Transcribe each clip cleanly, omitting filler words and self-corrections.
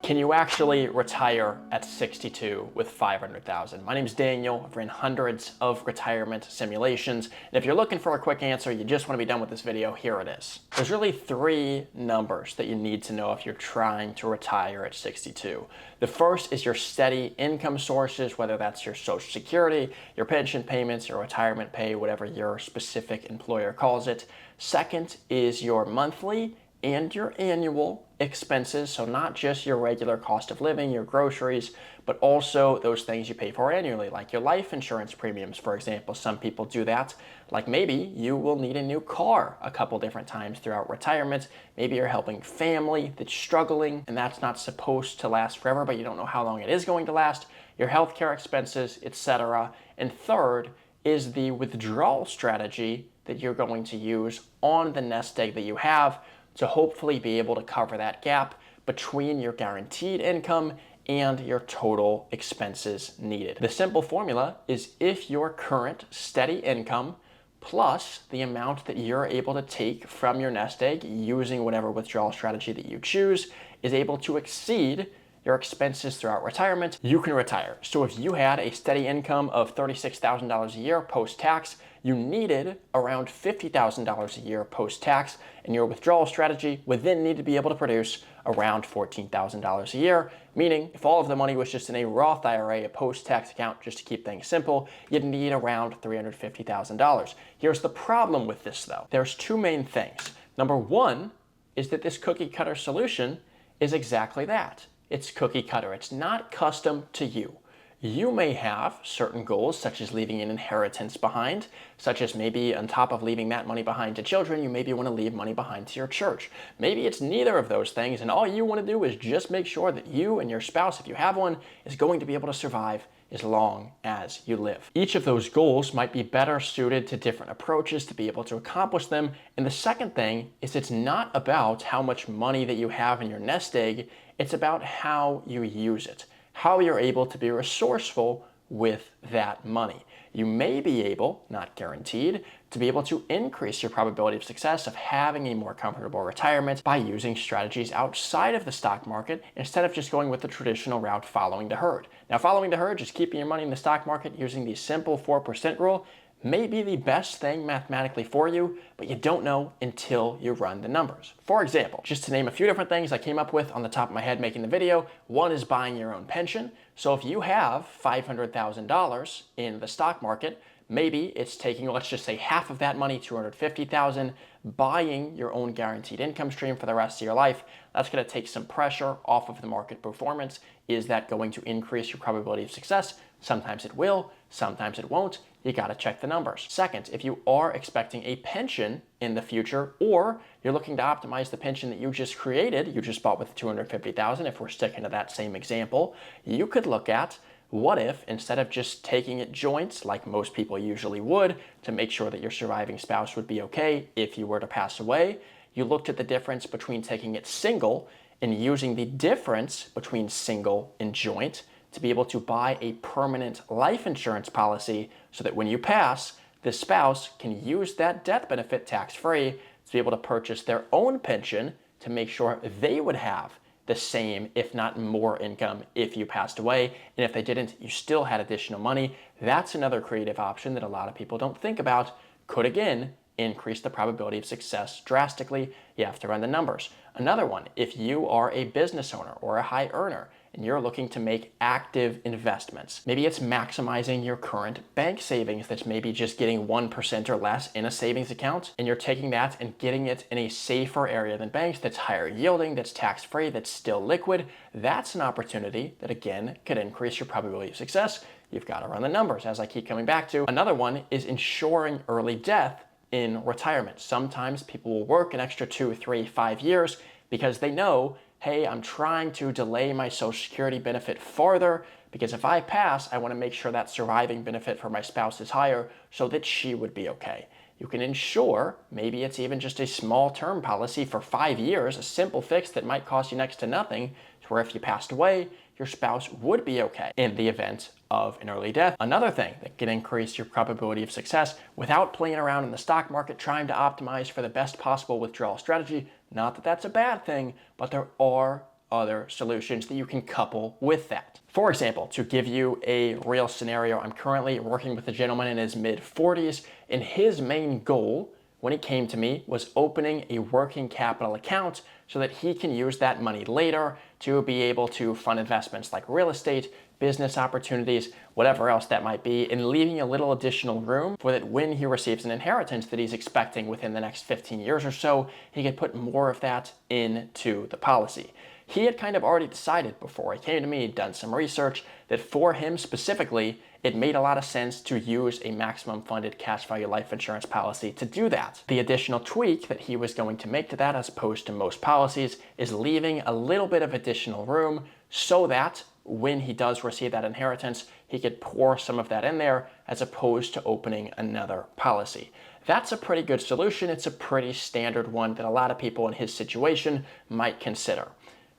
Can you actually retire at 62 with 500,000? My name's Daniel. I've ran hundreds of retirement simulations. And if you're looking for a quick answer, you just want to be done with this video, here it is. There's really three numbers that you need to know if you're trying to retire at 62. The first is your steady income sources, whether that's your Social Security, your pension payments, your retirement pay, whatever your specific employer calls it. Second is your monthly and your annual expenses, so not just your regular cost of living, your groceries, but also those things you pay for annually, like your life insurance premiums, for example. Some people do that. Like maybe you will need a new car a couple different times throughout retirement. Maybe you're helping family that's struggling, and that's not supposed to last forever, but you don't know how long it is going to last. Your healthcare expenses, etc. And third is the withdrawal strategy that you're going to use on the nest egg that you have to hopefully be able to cover that gap between your guaranteed income and your total expenses needed. The simple formula is if your current steady income plus the amount that you're able to take from your nest egg using whatever withdrawal strategy that you choose is able to exceed your expenses throughout retirement, you can retire. So if you had a steady income of $36,000 a year post-tax, you needed around $50,000 a year post-tax, and your withdrawal strategy would then need to be able to produce around $14,000 a year, meaning if all of the money was just in a Roth IRA, a post-tax account, just to keep things simple, you'd need around $350,000. Here's the problem with this though. There's two main things. Number one is that this cookie cutter solution is exactly that. It's cookie cutter. It's not custom to you. You may have certain goals, such as leaving an inheritance behind, such as maybe on top of leaving that money behind to children, you maybe want to leave money behind to your church. Maybe it's neither of those things, and all you want to do is just make sure that you and your spouse, if you have one, is going to be able to survive as long as you live. Each of those goals might be better suited to different approaches to be able to accomplish them. And the second thing is it's not about how much money that you have in your nest egg, it's about how you use it, how you're able to be resourceful with that money. You may be able, not guaranteed, to be able to increase your probability of success of having a more comfortable retirement by using strategies outside of the stock market instead of just going with the traditional route following the herd. Now, following the herd, just keeping your money in the stock market using the simple 4% rule, may be the best thing mathematically for you, but you don't know until you run the numbers. For example, just to name a few different things I came up with on the top of my head making the video, one is buying your own pension. So if you have $500,000 in the stock market, maybe it's taking, let's just say half of that money, $250,000, buying your own guaranteed income stream for the rest of your life. That's going to take some pressure off of the market performance. Is that going to increase your probability of success? Sometimes it will, sometimes it won't. You got to check the numbers. Second, if you are expecting a pension in the future, or you're looking to optimize the pension that you just created, you just bought with $250,000, if we're sticking to that same example, you could look at what if, instead of just taking it joints like most people usually would to make sure that your surviving spouse would be okay if you were to pass away, you looked at the difference between taking it single and using the difference between single and joint to be able to buy a permanent life insurance policy so that when you pass, the spouse can use that death benefit tax-free to be able to purchase their own pension to make sure they would have the same, if not more income if you passed away. And if they didn't, you still had additional money. That's another creative option that a lot of people don't think about. Could again increase the probability of success drastically. You have to run the numbers. Another one, if you are a business owner or a high earner and you're looking to make active investments, maybe it's maximizing your current bank savings that's maybe just getting 1% or less in a savings account, and you're taking that and getting it in a safer area than banks that's higher yielding, that's tax-free, that's still liquid. That's an opportunity that again could increase your probability of success. You've got to run the numbers, as I keep coming back to. Another one is ensuring early death in retirement. Sometimes people will work an extra 2, 3, 5 years because they know, hey, I'm trying to delay my Social Security benefit farther because if I pass, I want to make sure that surviving benefit for my spouse is higher so that she would be okay. You can insure, maybe it's even just a small term policy for 5 years, a simple fix that might cost you next to nothing, to where if you passed away, your spouse would be okay in the event of an early death. Another thing that can increase your probability of success without playing around in the stock market trying to optimize for the best possible withdrawal strategy, not that that's a bad thing, but there are other solutions that you can couple with that. For example, to give you a real scenario, I'm currently working with a gentleman in his mid-40s, and his main goal when he came to me was opening a working capital account so that he can use that money later to be able to fund investments like real estate, business opportunities, whatever else that might be, and leaving a little additional room for that when he receives an inheritance that he's expecting within the next 15 years or so, he can put more of that into the policy. He had kind of already decided before he came to me, done some research, that for him specifically, it made a lot of sense to use a maximum funded cash value life insurance policy to do that. The additional tweak that he was going to make to that, as opposed to most policies, is leaving a little bit of additional room so that when he does receive that inheritance, he could pour some of that in there as opposed to opening another policy. That's a pretty good solution. It's a pretty standard one that a lot of people in his situation might consider.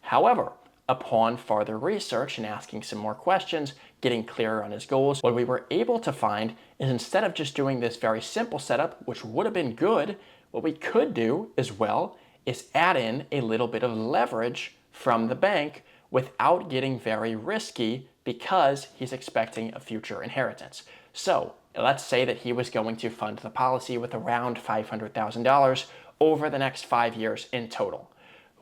However, upon further research and asking some more questions, getting clearer on his goals, what we were able to find is instead of just doing this very simple setup, which would have been good, what we could do as well is add in a little bit of leverage from the bank without getting very risky because he's expecting a future inheritance. So let's say that he was going to fund the policy with around $500,000 over the next 5 years in total.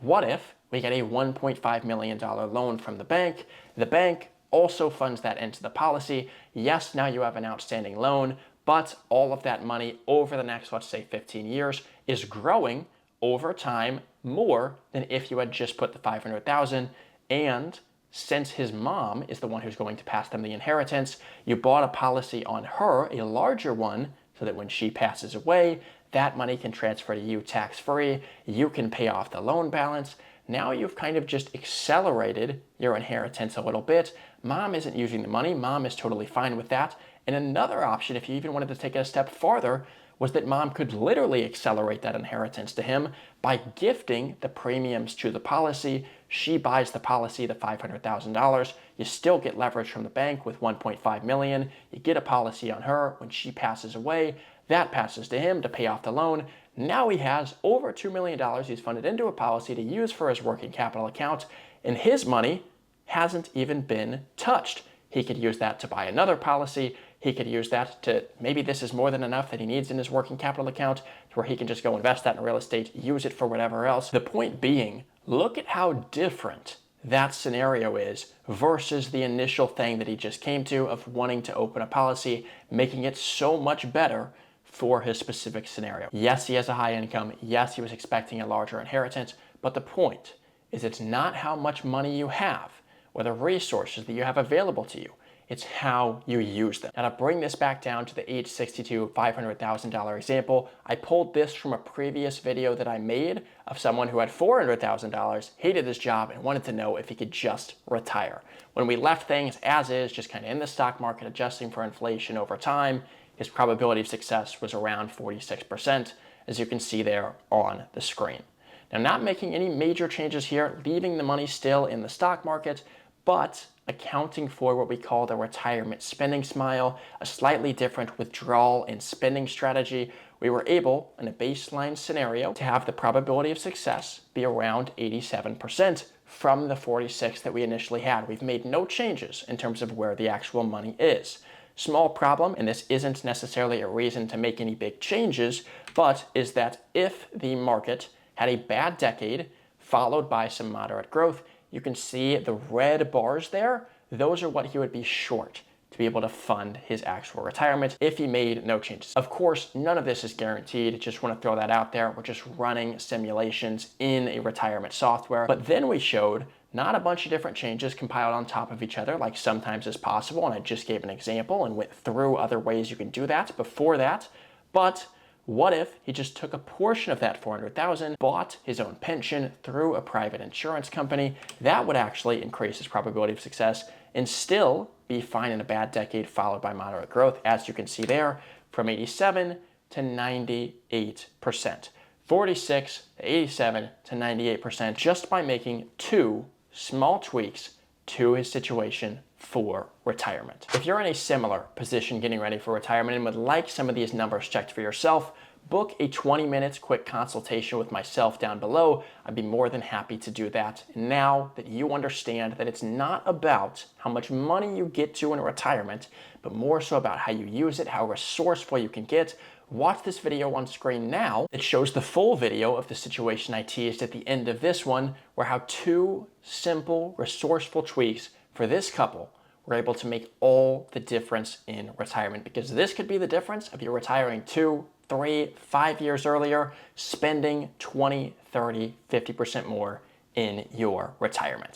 What if we get a $1.5 million loan from the bank? The bank also funds that into the policy. Yes, now you have an outstanding loan, but all of that money over the next, let's say 15 years is growing over time more than if you had just put the $500,000. And since his mom is the one who's going to pass them the inheritance, you bought a policy on her, a larger one, so that when she passes away, that money can transfer to you tax-free. You can pay off the loan balance. Now you've kind of just accelerated your inheritance a little bit. Mom isn't using the money. Mom is totally fine with that. And another option, if you even wanted to take it a step farther, was that mom could literally accelerate that inheritance to him by gifting the premiums to the policy. She buys the policy, the $500,000. You still get leverage from the bank with $1.5 million. You get a policy on her. When she passes away, that passes to him to pay off the loan. Now he has over $2 million he's funded into a policy to use for his working capital account, and his money hasn't even been touched. He could use that to buy another policy. He could use that to, maybe this is more than enough that he needs in his working capital account to where he can just go invest that in real estate, use it for whatever else. The point being, look at how different that scenario is versus the initial thing that he just came to of wanting to open a policy, making it so much better for his specific scenario. Yes, he has a high income. Yes, he was expecting a larger inheritance, but the point is it's not how much money you have or the resources that you have available to you. It's how you use them. Now to bring this back down to the age 62, $500,000 example, I pulled this from a previous video that I made of someone who had $400,000, hated his job, and wanted to know if he could just retire. When we left things as is, just kind of in the stock market, adjusting for inflation over time, his probability of success was around 46%, as you can see there on the screen. Now, not making any major changes here, leaving the money still in the stock market, but accounting for what we call the retirement spending smile, a slightly different withdrawal and spending strategy. We were able, in a baseline scenario, to have the probability of success be around 87% from the 46 that we initially had. We've made no changes in terms of where the actual money is. Small problem, and this isn't necessarily a reason to make any big changes, but is that if the market had a bad decade followed by some moderate growth, you can see the red bars there. Those are what he would be short to be able to fund his actual retirement if he made no changes. Of course, none of this is guaranteed. Just want to throw that out there. We're just running simulations in a retirement software. But then we showed not a bunch of different changes compiled on top of each other like sometimes is possible, and I just gave an example and went through other ways you can do that before that. But what if he just took a portion of that $400,000, bought his own pension through a private insurance company? That would actually increase his probability of success and still be fine in a bad decade followed by moderate growth, as you can see there, from 87 to 98%. 46 to 87 to 98% just by making two small tweaks to his situation for retirement. If you're in a similar position getting ready for retirement and would like some of these numbers checked for yourself, book a 20 minutes quick consultation with myself down below. I'd be more than happy to do that. And now that you understand that it's not about how much money you get to in retirement, but more so about how you use it, how resourceful you can get, watch this video on screen now. It shows the full video of the situation I teased at the end of this one, where how 2 simple, resourceful tweaks for this couple were able to make all the difference in retirement. Because this could be the difference of you retiring 2, 3, 5 years earlier, spending 20, 30, 50% more in your retirement.